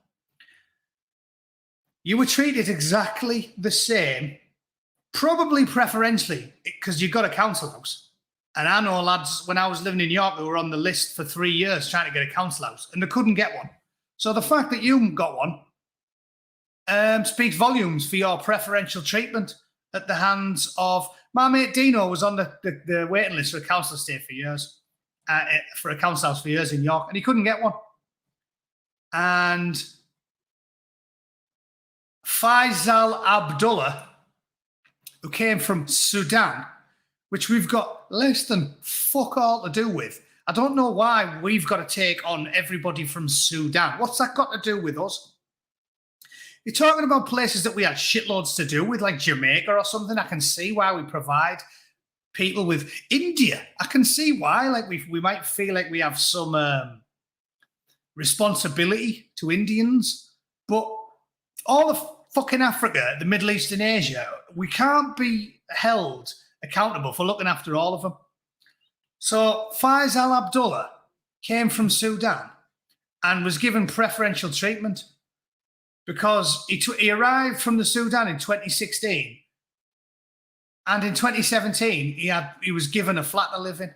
You were treated exactly the same, probably preferentially, because you got a council house. And I know lads, when I was living in York, who were on the list for 3 years trying to get a council house, and they couldn't get one. So the fact that you got one speaks volumes for your preferential treatment at the hands of... My mate Dino was on the waiting list for a council estate for years. For a council house for years in York, and he couldn't get one. And Faisal Abdullah, who came from Sudan, which we've got less than fuck all to do with. I don't know why we've got to take on everybody from Sudan. What's that got to do with us? You're talking about places that we had shitloads to do with, like Jamaica or something. I can see why we provide people with India. I can see why, like we might feel like we have some responsibility to Indians, but all of fucking Africa, the Middle East and Asia, we can't be held accountable for looking after all of them. So Faisal Abdullah came from Sudan and was given preferential treatment because he arrived from the Sudan in 2016. And in 2017, he was given a flat to live in.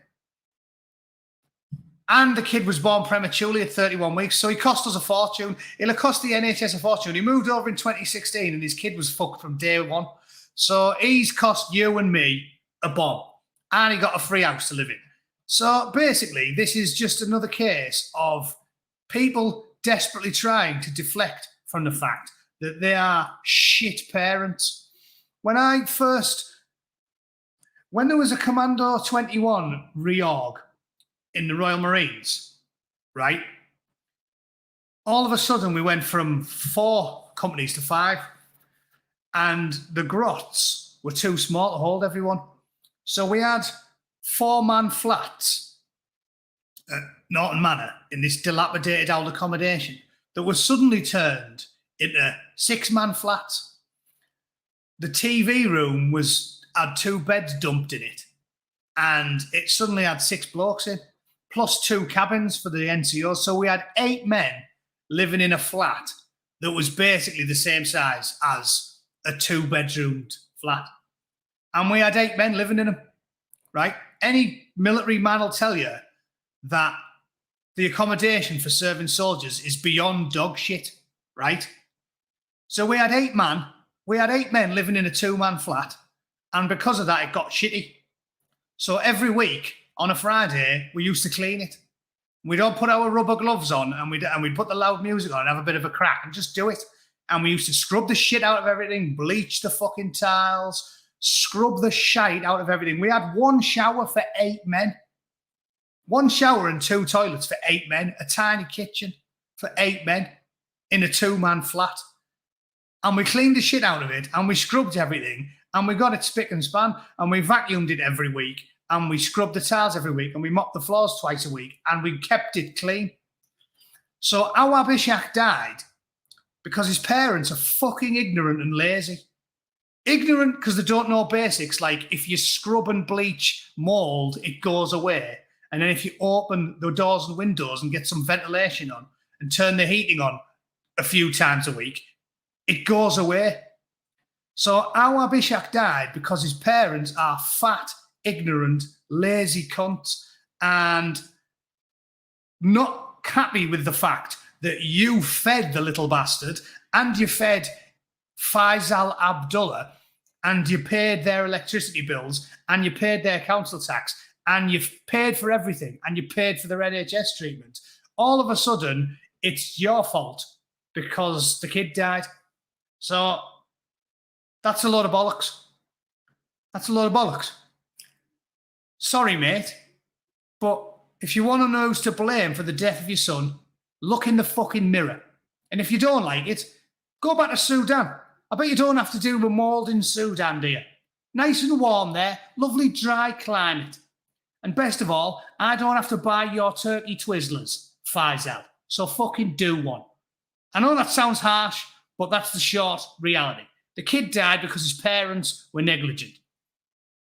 And the kid was born prematurely at 31 weeks, so he cost us a fortune. It'll have cost the NHS a fortune. He moved over in 2016, and his kid was fucked from day one. So he's cost you and me a bomb. And he got a free house to live in. So basically, this is just another case of people desperately trying to deflect from the fact that they are shit parents. When there was a Commando 21 reorg in the Royal Marines, right? All of a sudden, we went from 4 companies to 5, and the grots were too small to hold everyone. So we had 4-man flats at Norton Manor in this dilapidated old accommodation that was suddenly turned into 6-man flats. The TV room had 2 beds dumped in it, and it suddenly had 6 blokes in, plus 2 cabins for the NCOs. So we had 8 men living in a flat that was basically the same size as a 2-bedroomed flat. And we had 8 men living in them, right? Any military man will tell you that the accommodation for serving soldiers is beyond dog shit, right? So we had 8 men living in a 2-man flat, and because of that, it got shitty. So every week on a Friday, we used to clean it. We'd all put our rubber gloves on, and we'd put the loud music on and have a bit of a crack and just do it. And we used to scrub the shit out of everything, bleach the fucking tiles, scrub the shite out of everything. We had 1 shower for 8 men. 1 shower and 2 toilets for 8 men, a tiny kitchen for 8 men in a 2-man flat. And we cleaned the shit out of it, and we scrubbed everything, and we got it spick and span, and we vacuumed it every week, and we scrubbed the tiles every week, and we mopped the floors twice a week, and we kept it clean. So our Abhishek died because his parents are fucking ignorant and lazy. Ignorant because they don't know basics, like if you scrub and bleach mold, it goes away. And then if you open the doors and windows and get some ventilation on and turn the heating on a few times a week, it goes away. So our Abhishek died because his parents are fat, ignorant, lazy cunts and not happy with the fact that you fed the little bastard and you fed Faisal Abdullah and you paid their electricity bills and you paid their council tax and you've paid for everything and you paid for their NHS treatment. All of a sudden, it's your fault because the kid died. So that's a load of bollocks. That's a load of bollocks. Sorry, mate, but if you want to know who's to blame for the death of your son, look in the fucking mirror. And if you don't like it, go back to Sudan. I bet you don't have to deal with mould in Sudan, do you? Nice and warm there, lovely dry climate. And best of all, I don't have to buy your turkey Twizzlers, Faisal. So fucking do one. I know that sounds harsh, but that's the short reality. The kid died because his parents were negligent.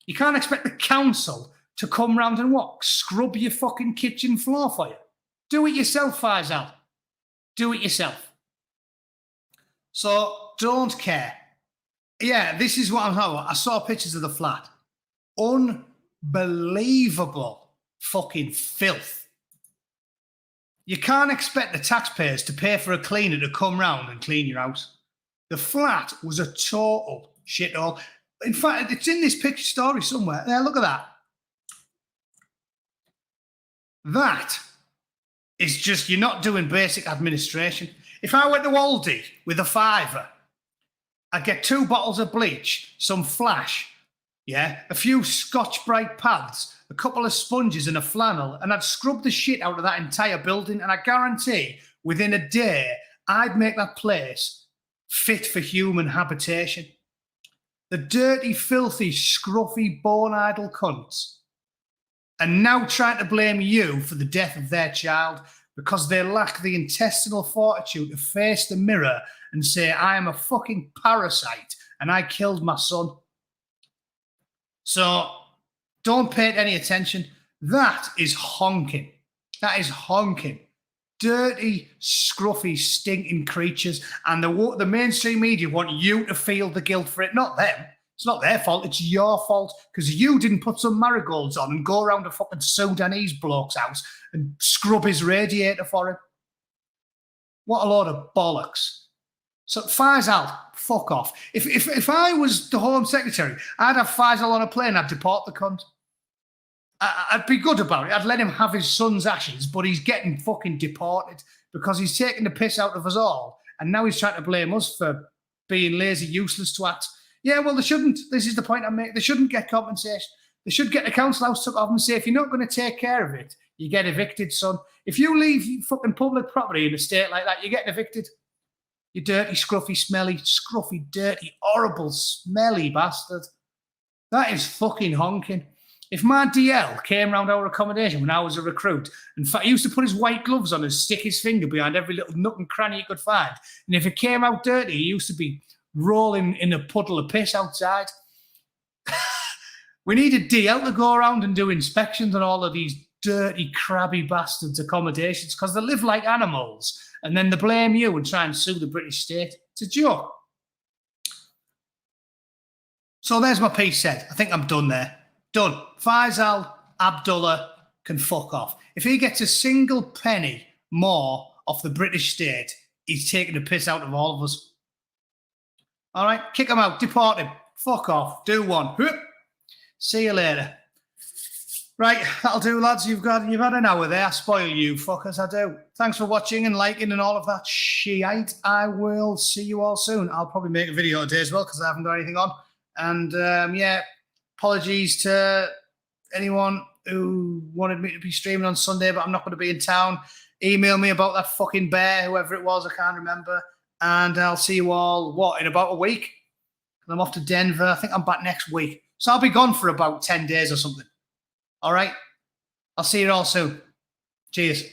You can't expect the council to come round and what? Scrub your fucking kitchen floor for you. Do it yourself, Faisal. Do it yourself. So don't care. Yeah, this is what I'm talking about. I saw pictures of the flat. Unbelievable fucking filth. You can't expect the taxpayers to pay for a cleaner to come round and clean your house. The flat was a total shithole. In fact, it's in this picture story somewhere. There, look at that. That is just, you're not doing basic administration. If I went to Aldi with a £5, I'd get 2 bottles of bleach, some flash, yeah, a few Scotch-Brite pads, a couple of sponges and a flannel, and I'd scrub the shit out of that entire building, and I guarantee within a day, I'd make that place fit for human habitation. The dirty, filthy, scruffy, bone-idle cunts are now trying to blame you for the death of their child because they lack the intestinal fortitude to face the mirror and say, I am a fucking parasite and I killed my son. So don't pay it any attention. That is honking. That is honking. Dirty, scruffy, stinking creatures. And the mainstream media want you to feel the guilt for it, not them. It's not their fault. It's your fault because you didn't put some marigolds on and go around a fucking Sudanese bloke's house and scrub his radiator for him. What a load of bollocks. So Faisal, fuck off. If I was the Home Secretary, I'd have Faisal on a plane. I'd deport the cunt. I'd be good about it. I'd let him have his son's ashes, but he's getting fucking deported because he's taking the piss out of us all. And now he's trying to blame us for being lazy, useless twats. Yeah, well, they shouldn't. This is the point I make. They shouldn't get compensation. They should get the council house took off and say, if you're not going to take care of it, you get evicted, son. If you leave fucking public property in a state like that, you get evicted. You dirty, scruffy, smelly, scruffy, dirty, horrible, smelly bastard. That is fucking honking. If my DL came round our accommodation when I was a recruit, in fact, he used to put his white gloves on and stick his finger behind every little nook and cranny he could find. And if it came out dirty, he used to be rolling in a puddle of piss outside. We need a DL to go around and do inspections on all of these dirty, crabby bastards' accommodations because they live like animals and then they blame you and try and sue the British state. It's a joke. So there's my piece said. I think I'm done there. Done. Faisal Abdullah can fuck off. If he gets a single penny more off the British state, he's taking the piss out of all of us. All right, kick him out, deport him, fuck off, do one. Whoop. See you later. Right, that'll do, lads. You've had an hour there. I spoil you, fuckers, I do. Thanks for watching and liking and all of that shite. I will see you all soon. I'll probably make a video today as well because I haven't got anything on. And yeah, apologies to anyone who wanted me to be streaming on Sunday, but I'm not going to be in town. Email me about that fucking bear, whoever it was, I can't remember. And I'll see you all, in about a week? I'm off to Denver. I think I'm back next week. So I'll be gone for about 10 days or something. All right? I'll see you all soon. Cheers.